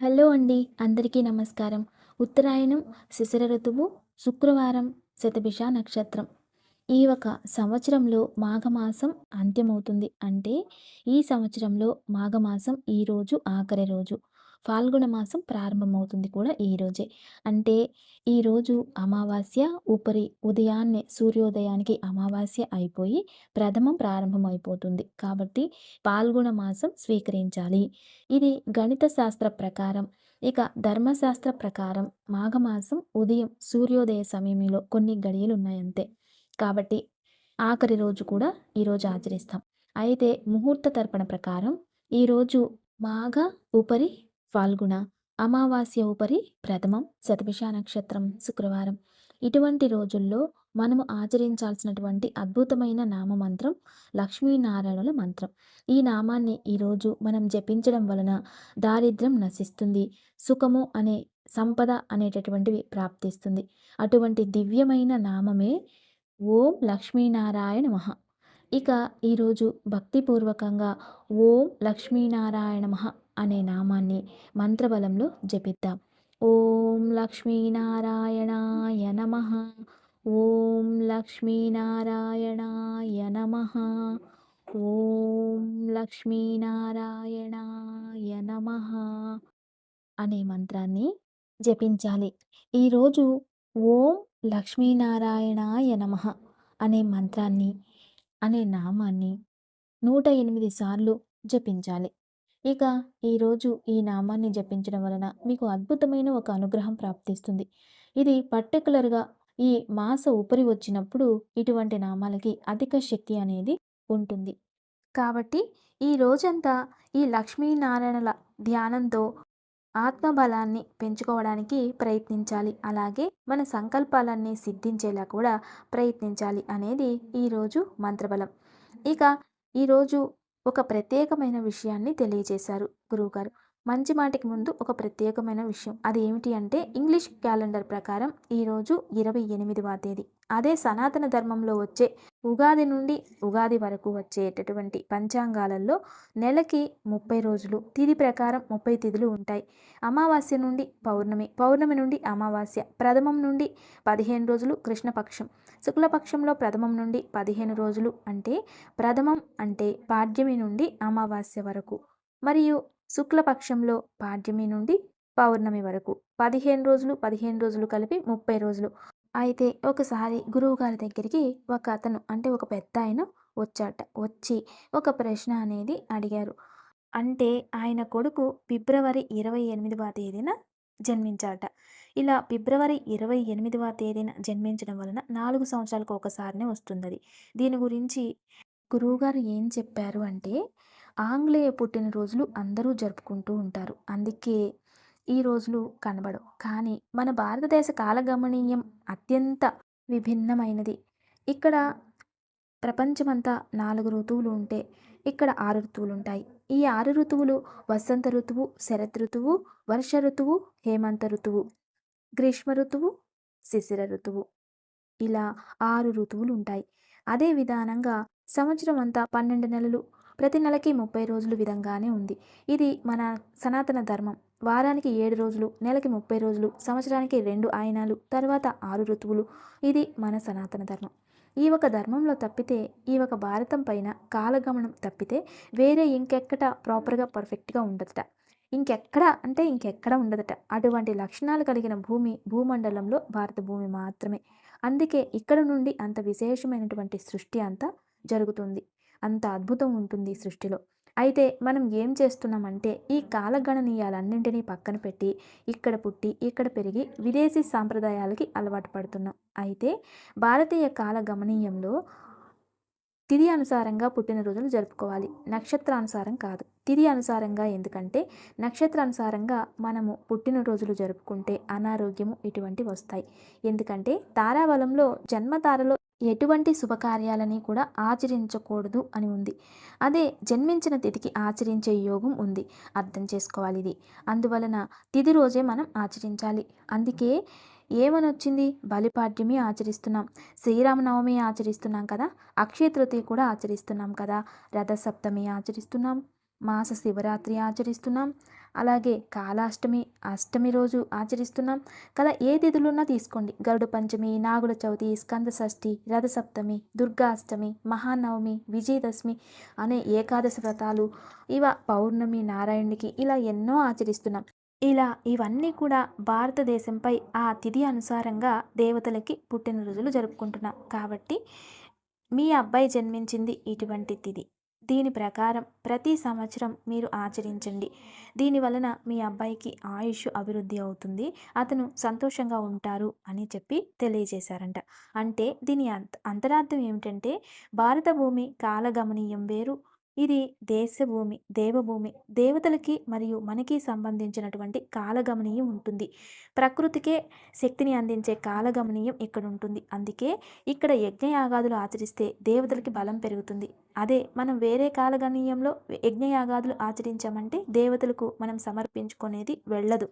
Hello అండి. అందరికీ నమస్కారం. ఉత్తరాయణం, శిశిర ఋతువు, శుక్రవారం, శతభిష నక్షత్రం. ఈ ఒక సంవత్సరంలో మాఘమాసం అంత్యమవుతుంది. అంటే ఈ సంవత్సరంలో మాఘమాసం ఈరోజు ఆఖరి రోజు. ఫాల్గుణ మాసం ప్రారంభమవుతుంది కూడా ఈరోజే. అంటే ఈరోజు అమావాస్య ఉపరి ఉదయాన్నే సూర్యోదయానికి అమావాస్య అయిపోయి ప్రథమం ప్రారంభమైపోతుంది. కాబట్టి పాల్గొన మాసం స్వీకరించాలి. ఇది గణిత శాస్త్ర ప్రకారం. ఇక ధర్మశాస్త్ర ప్రకారం మాఘమాసం ఉదయం సూర్యోదయ సమయంలో కొన్ని గడియలున్నాయంతే. కాబట్టి ఆఖరి రోజు కూడా ఈరోజు ఆచరిస్తాం. అయితే ముహూర్త తర్పణ ప్రకారం ఈరోజు మాఘ ఉపరి ఫాల్గుణ, అమావాస్య ఉపరి ప్రథమం, శతభిష నక్షత్రం శుక్రవారం. ఇటువంటి రోజుల్లో మనము ఆచరించాల్సినటువంటి అద్భుతమైన నామమంత్రం లక్ష్మీనారాయణుల మంత్రం. ఈ నామాన్ని ఈరోజు మనం జపించడం వలన దారిద్ర్యం నశిస్తుంది, సుఖము అనే సంపద అనేటటువంటివి ప్రాప్తిస్తుంది. అటువంటి దివ్యమైన నామమే ఓం లక్ష్మీనారాయణ మహ. ఇక ఈరోజు భక్తిపూర్వకంగా ఓం లక్ష్మీనారాయణ మహ అనే నామాన్ని మంత్రబలంలో జపిద్దాం. ఓం లక్ష్మీనారాయణాయ నమః. ఓం లక్ష్మీనారాయణాయ నమః. ఓం లక్ష్మీనారాయణాయ నమః అనే మంత్రాన్ని జపించాలి. ఈరోజు ఓం లక్ష్మీనారాయణాయ నమః అనే మంత్రాన్ని అనే నామాన్ని 108 సార్లు జపించాలి. ఇక ఈరోజు ఈ నామాన్ని జపించడం వలన మీకు అద్భుతమైన ఒక అనుగ్రహం ప్రాప్తిస్తుంది. ఇది పర్టికులర్గా ఈ మాస ఉపరి వచ్చినప్పుడు ఇటువంటి నామాలకి అధిక శక్తి అనేది ఉంటుంది. కాబట్టి ఈ రోజంతా ఈ లక్ష్మీనారాయణల ధ్యానంతో ఆత్మబలాన్ని పెంచుకోవడానికి ప్రయత్నించాలి. అలాగే మన సంకల్పాలన్నీ సిద్ధించేలా కూడా ప్రయత్నించాలి అనేది ఈరోజు మంత్రబలం. ఇక ఈరోజు ఒక ప్రత్యేకమైన విషయాన్ని తెలియజేశారు గురువుగారు. మంచి మాటికి ముందు ఒక ప్రత్యేకమైన విషయం. అది ఏమిటి అంటే ఇంగ్లీష్ క్యాలెండర్ ప్రకారం ఈరోజు 28వ తేదీ. అదే సనాతన ధర్మంలో వచ్చే ఉగాది నుండి ఉగాది వరకు వచ్చేటటువంటి పంచాంగాలలో నెలకి 30 రోజులు, తిథి ప్రకారం 30 తిథులు ఉంటాయి. అమావాస్య నుండి పౌర్ణమి, పౌర్ణమి నుండి అమావాస్య, ప్రథమం నుండి 15 రోజులు కృష్ణపక్షం, శుక్లపక్షంలో ప్రథమం నుండి 15 రోజులు. అంటే ప్రథమం అంటే పాడ్యమి నుండి అమావాస్య వరకు, మరియు శుక్లపక్షంలో పాడ్యమి నుండి పౌర్ణమి వరకు 15 రోజులు, 15 రోజులు కలిపి 30 రోజులు. అయితే ఒకసారి గురువుగారి దగ్గరికి ఒక అతను అంటే ఒక పెద్ద ఆయన వచ్చాట. వచ్చి ఒక ప్రశ్న అనేది అడిగారు. అంటే ఆయన కొడుకు ఫిబ్రవరి 28వ తేదీన జన్మించాట. ఇలా ఫిబ్రవరి 28వ తేదీన జన్మించడం వలన 4 సంవత్సరాలకు ఒకసారినే వస్తుందది. దీని గురించి గురువుగారు ఏం చెప్పారు అంటే, ఆంగ్లేయ పుట్టినరోజులు అందరూ జరుపుకుంటూ ఉంటారు. అందుకే ఈ రోజులు కనబడవు. కానీ మన భారతదేశ కాలగమనీయం అత్యంత విభిన్నమైనది. ఇక్కడ ప్రపంచమంతా 4 ఋతువులు ఉంటే ఇక్కడ 6 ఋతువులు ఉంటాయి. ఈ 6 ఋతువులు వసంత ఋతువు, శరత్ ఋతువు, వర్ష ఋతువు, హేమంత ఋతువు, గ్రీష్మ ఋతువు, శిశిర ఋతువు. ఇలా 6 ఋతువులు ఉంటాయి. అదే విధానంగా సంవత్సరం అంతా 12 నెలలు, ప్రతి నెలకి 30 రోజులు విధంగానే ఉంది. ఇది మన సనాతన ధర్మం. వారానికి 7 రోజులు, నెలకి 30 రోజులు, సంవత్సరానికి 2 ఆయనాలు, తర్వాత 6 ఋతువులు. ఇది మన సనాతన ధర్మం. ఈ ఒక ధర్మంలో తప్పితే, ఈ ఒక భారతం పైన కాలగమనం తప్పితే వేరే ఇంకెక్కట ప్రాపర్గా పర్ఫెక్ట్గా ఉండదట. ఇంకెక్కడ ఉండదట. అటువంటి లక్షణాలు కలిగిన భూమి భూమండలంలో భారత భూమి మాత్రమే. అందుకే ఇక్కడ నుండి అంత విశేషమైనటువంటి సృష్టి అంతా జరుగుతుంది. అంత అద్భుతం ఉంటుంది ఈ సృష్టిలో. అయితే మనం ఏం చేస్తున్నామంటే ఈ కాలగణనీయాలన్నింటినీ పక్కన పెట్టి ఇక్కడ పుట్టి ఇక్కడ పెరిగి విదేశీ సాంప్రదాయాలకి అలవాటు పడుతున్నాం. అయితే భారతీయ కాల గమనీయంలో తిథి అనుసారంగా పుట్టినరోజులు జరుపుకోవాలి, నక్షత్రానుసారం కాదు. తిథి అనుసారంగా, ఎందుకంటే నక్షత్రానుసారంగా మనము పుట్టినరోజులు జరుపుకుంటే అనారోగ్యము ఇటువంటి వస్తాయి. ఎందుకంటే తారాబలంలో జన్మతారలో ఎటువంటి శుభకార్యాలని కూడా ఆచరించకూడదు అని ఉంది. అదే జన్మించిన తిథికి ఆచరించే యోగం ఉంది. అర్థం చేసుకోవాలి ఇది. అందువలన తిథి రోజే మనం ఆచరించాలి. అందుకే ఏమనొచ్చింది? బలిపాడ్యమి ఆచరిస్తున్నాం. శ్రీరామనవమి ఆచరిస్తున్నాం కదా! అక్షయ తృతీయ కూడా ఆచరిస్తున్నాం కదా! రథసప్తమి ఆచరిస్తున్నాం. మాస శివరాత్రి ఆచరిస్తున్నాం. అలాగే కాలాష్టమి, అష్టమి రోజు ఆచరిస్తున్నాం కదా! ఏ తిథులున్నా తీసుకోండి. గరుడ పంచమి, నాగుల చవితి, స్కంద షష్ఠి, రథసప్తమి, దుర్గాష్టమి, మహానవమి, విజయదశమి అనే ఏకాదశి వ్రతాలు, పౌర్ణమి, నారాయణుడికి ఇలా ఎన్నో ఆచరిస్తున్నాం. ఇలా ఇవన్నీ కూడా భారతదేశంపై ఆ తిథి అనుసారంగా దేవతలకి పుట్టినరోజులు జరుపుకుంటున్నాం. కాబట్టి మీ అబ్బాయి జన్మించింది ఇటువంటి తిథి. దీని ప్రకారం ప్రతి సంవత్సరం మీరు ఆచరించండి. దీని వలన మీ అబ్బాయికి ఆయుష్ అభివృద్ధి అవుతుంది. అతను సంతోషంగా ఉంటారు అని చెప్పి తెలియజేశారంట. అంటే దీని అంతరార్థం ఏమిటంటే భారత భూమి కాలగమనీయం వేరు. ఇది దేశభూమి, దేవభూమి. దేవతలకి మరియు మనకి సంబంధించినటువంటి కాలగమనీయం ఉంటుంది. ప్రకృతికే శక్తిని అందించే కాలగమనీయం ఇక్కడ ఉంటుంది. అందుకే ఇక్కడ యజ్ఞయాగాదులు ఆచరిస్తే దేవతలకి బలం పెరుగుతుంది. అదే మనం వేరే కాలగమనీయంలో యజ్ఞయాగాదులు ఆచరించామంటే దేవతలకు మనం సమర్పించుకునేది వెళ్ళదు.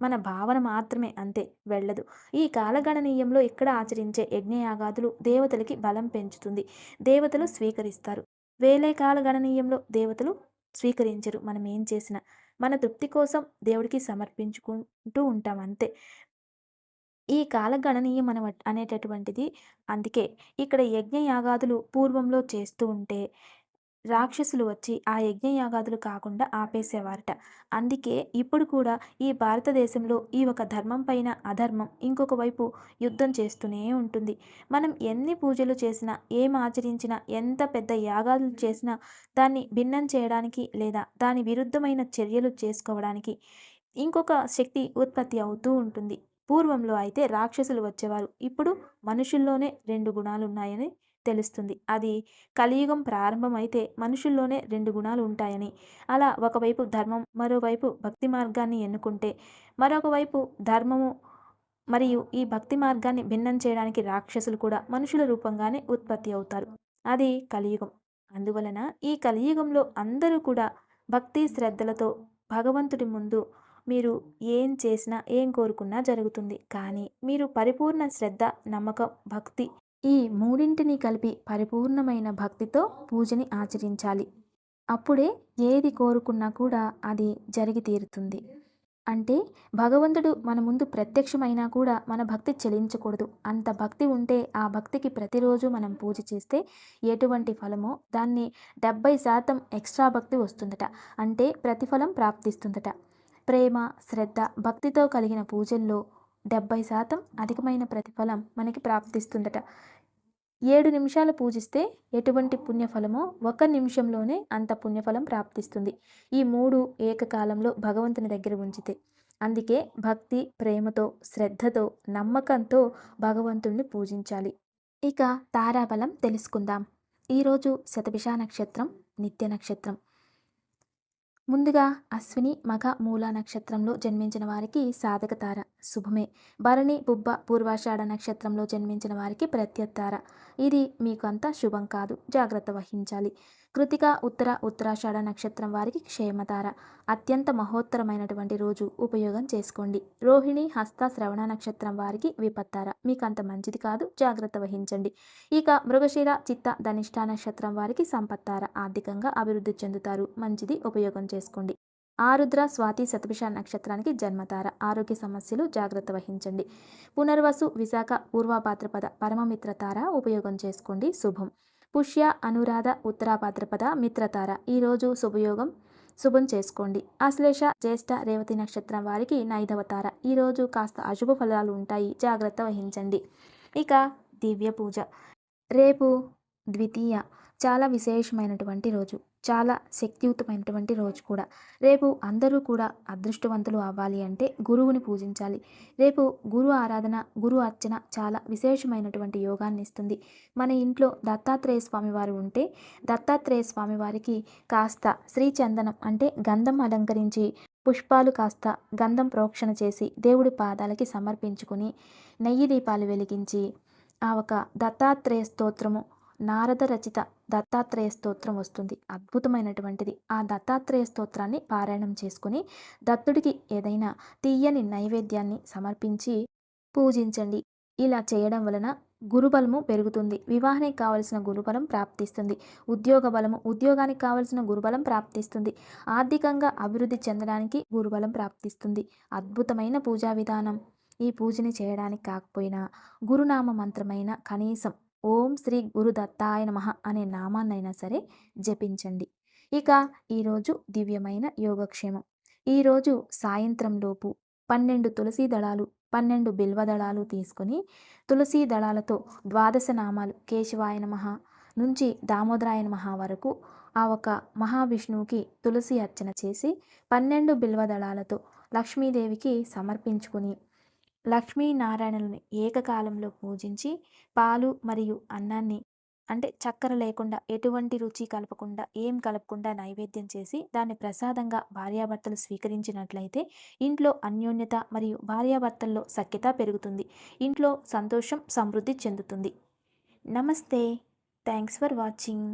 మన భావన మాత్రమే అంతే, వెళ్ళదు. ఈ కాలగణనీయంలో ఇక్కడ ఆచరించే యజ్ఞయాగాదులు దేవతలకి బలం పెంచుతుంది. దేవతలు స్వీకరిస్తారు. వేలే కాల గణనీయంలో దేవతలు స్వీకరించరు. మనం ఏం చేసినా మన తృప్తి కోసం దేవుడికి సమర్పించుకుంటూ ఉంటాం అంతే. ఈ కాల గణనీయం అనేటటువంటిది అందుకే ఇక్కడ యజ్ఞయాగాదులు పూర్వంలో చేస్తూ ఉంటే రాక్షసులు వచ్చి ఆ యజ్ఞయాగాదులు కాకుండా ఆపేసేవారట. అందుకే ఇప్పుడు కూడా ఈ భారతదేశంలో ఈ ఒక ధర్మం పైన అధర్మం ఇంకొక వైపు యుద్ధం చేస్తూనే ఉంటుంది. మనం ఎన్ని పూజలు చేసినా, ఏం ఆచరించినా, ఎంత పెద్ద యాగాలు చేసినా దాన్ని భిన్నం చేయడానికి లేదా దాని విరుద్ధమైన చర్యలు చేసుకోవడానికి ఇంకొక శక్తి ఉత్పత్తి అవుతూ ఉంటుంది. పూర్వంలో అయితే రాక్షసులు వచ్చేవారు. ఇప్పుడు మనుషుల్లోనే 2 గుణాలున్నాయని తెలుస్తుంది. అది కలియుగం ప్రారంభమైతే మనుషుల్లోనే 2 గుణాలు ఉంటాయని, అలా ఒకవైపు ధర్మం, మరోవైపు భక్తి మార్గాన్ని ఎన్నుకుంటే, మరొక వైపు ధర్మము మరియు ఈ భక్తి మార్గాన్ని భిన్నం చేయడానికి రాక్షసులు కూడా మనుషుల రూపంగానే ఉత్పత్తి అవుతారు. అది కలియుగం. అందువలన ఈ కలియుగంలో అందరూ కూడా భక్తి శ్రద్ధలతో భగవంతుడి ముందు మీరు ఏం చేసినా, ఏం కోరుకున్నా జరుగుతుంది. కానీ మీరు పరిపూర్ణ శ్రద్ధ, నమ్మకం, భక్తి ఈ మూడింటిని కలిపి పరిపూర్ణమైన భక్తితో పూజని ఆచరించాలి. అప్పుడే ఏది కోరుకున్నా కూడా అది జరిగి తీరుతుంది. అంటే భగవంతుడు మన ముందు ప్రత్యక్షమైనా కూడా మన భక్తి చెలించకూడదు. అంత భక్తి ఉంటే ఆ భక్తికి ప్రతిరోజు మనం పూజ చేస్తే ఎటువంటి ఫలమో దాన్ని 70% ఎక్స్ట్రా భక్తి వస్తుందట. అంటే ప్రతిఫలం ప్రాప్తిస్తుందట. ప్రేమ, శ్రద్ధ, భక్తితో కలిగిన పూజల్లో 70% అధికమైన ప్రతిఫలం మనకి ప్రాప్తిస్తుందట. 7 నిమిషాలు పూజిస్తే ఎటువంటి పుణ్యఫలమో 1 నిమిషంలోనే అంత పుణ్యఫలం ప్రాప్తిస్తుంది. ఈ 3 ఏకకాలంలో భగవంతుని దగ్గర ఉంచితే. అందుకే భక్తి, ప్రేమతో, శ్రద్ధతో, నమ్మకంతో భగవంతుణ్ణి పూజించాలి. ఇక తారాబలం తెలుసుకుందాం. ఈరోజు శతభిష నక్షత్రం, నిత్య నక్షత్రం. ముందుగా అశ్విని, మఘ, మూల నక్షత్రంలో జన్మించిన వారికి సాధక తార శుభమే. భరణి, పుబ్బ, పూర్వాషాఢ నక్షత్రంలో జన్మించిన వారికి ప్రత్యతార. ఇది మీకు అంత శుభం కాదు, జాగ్రత్త వహించాలి. కృతిక, ఉత్తర, ఉత్తరాషాఢ నక్షత్రం వారికి క్షేమతార. అత్యంత మహోత్తరమైనటువంటి రోజు, ఉపయోగం చేసుకోండి. రోహిణి, హస్త, శ్రవణ నక్షత్రం వారికి విపత్తార. మీకు అంత మంచిది కాదు, జాగ్రత్త వహించండి. ఇక మృగశిర, చిత్త, ధనిష్ట నక్షత్రం వారికి సంపత్తార. ఆర్థికంగా అభివృద్ధి చెందుతారు, మంచిది, ఉపయోగం చేసుకోండి. ఆరుద్ర, స్వాతి, శతభిష నక్షత్రానికి జన్మతార. ఆరోగ్య సమస్యలు, జాగ్రత్త వహించండి. పునర్వసు, విశాఖ, పూర్వభాద్రపద, పరమమిత్రతార. ఉపయోగం చేసుకోండి, శుభం. పుష్య, అనురాధ, ఉత్తరాభాద్రపద, మిత్రతార. ఈరోజు శుభం చేసుకోండి. ఆశ్లేష, జ్యేష్ఠ, రేవతి నక్షత్రం వారికి నైదవతార. ఈరోజు కాస్త అశుభ ఫలాలు ఉంటాయి, జాగ్రత్త వహించండి. ఇక దివ్య పూజ. రేపు ద్వితీయ, చాలా విశేషమైనటువంటి రోజు, చాలా శక్తియుతమైనటువంటి రోజు కూడా. రేపు అందరూ కూడా అదృష్టవంతులు అవ్వాలి అంటే గురువుని పూజించాలి. రేపు గురు ఆరాధన, గురు అర్చన చాలా విశేషమైనటువంటి యోగాన్ని ఇస్తుంది. మన ఇంట్లో దత్తాత్రేయ స్వామివారు ఉంటే దత్తాత్రేయ స్వామివారికి కాస్త శ్రీచందనం అంటే గంధం అలంకరించి పుష్పాలు కాస్త గంధం ప్రోక్షణ చేసి దేవుడి పాదాలకి సమర్పించుకొని నెయ్యి దీపాలు వెలిగించి ఆ ఒక దత్తాత్రేయ స్తోత్రము, నారద రచిత దత్తాత్రేయ స్తోత్రం వస్తుంది, అద్భుతమైనటువంటిది. ఆ దత్తాత్రేయ స్తోత్రాన్ని పారాయణం చేసుకుని దత్తుడికి ఏదైనా తీయని నైవేద్యాన్ని సమర్పించి పూజించండి. ఇలా చేయడం వలన గురుబలము పెరుగుతుంది. వివాహానికి కావలసిన గురుబలం ప్రాప్తిస్తుంది. ఉద్యోగ బలము, ఉద్యోగానికి కావలసిన గురుబలం ప్రాప్తిస్తుంది. ఆర్థికంగా అభివృద్ధి చెందడానికి గురుబలం ప్రాప్తిస్తుంది. అద్భుతమైన పూజా విధానం. ఈ పూజని చేయడానికి కాకపోయినా గురునామ మంత్రమైన కనీసం ఓం శ్రీ గురు దత్తాయ నమః అనే నామాన్నైనా సరే జపించండి. ఇక ఈరోజు దివ్యమైన యోగక్షేమం. ఈరోజు సాయంత్రంలోపు 12 తులసీ దళాలు, 12 బిల్వ దళాలు తీసుకొని తులసీ దళాలతో ద్వాదశ నామాలు కేశవాయ నమః నుంచి దామోదరాయ నమః వరకు ఆ ఒక మహావిష్ణువుకి తులసి అర్చన చేసి 12 బిల్వ దళాలతో లక్ష్మీదేవికి సమర్పించుకుని లక్ష్మీనారాయణుని ఏకకాలంలో పూజించి పాలు మరియు అన్నాన్ని అంటే చక్కెర లేకుండా ఎటువంటి రుచి కలపకుండా ఏం కలపకుండా నైవేద్యం చేసి దాన్ని ప్రసాదంగా భార్యాభర్తలు స్వీకరించినట్లయితే ఇంట్లో అన్యోన్యత మరియు భార్యాభర్తల్లో సఖ్యత పెరుగుతుంది. ఇంట్లో సంతోషం సమృద్ధి చెందుతుంది. నమస్తే. Thanks for watching.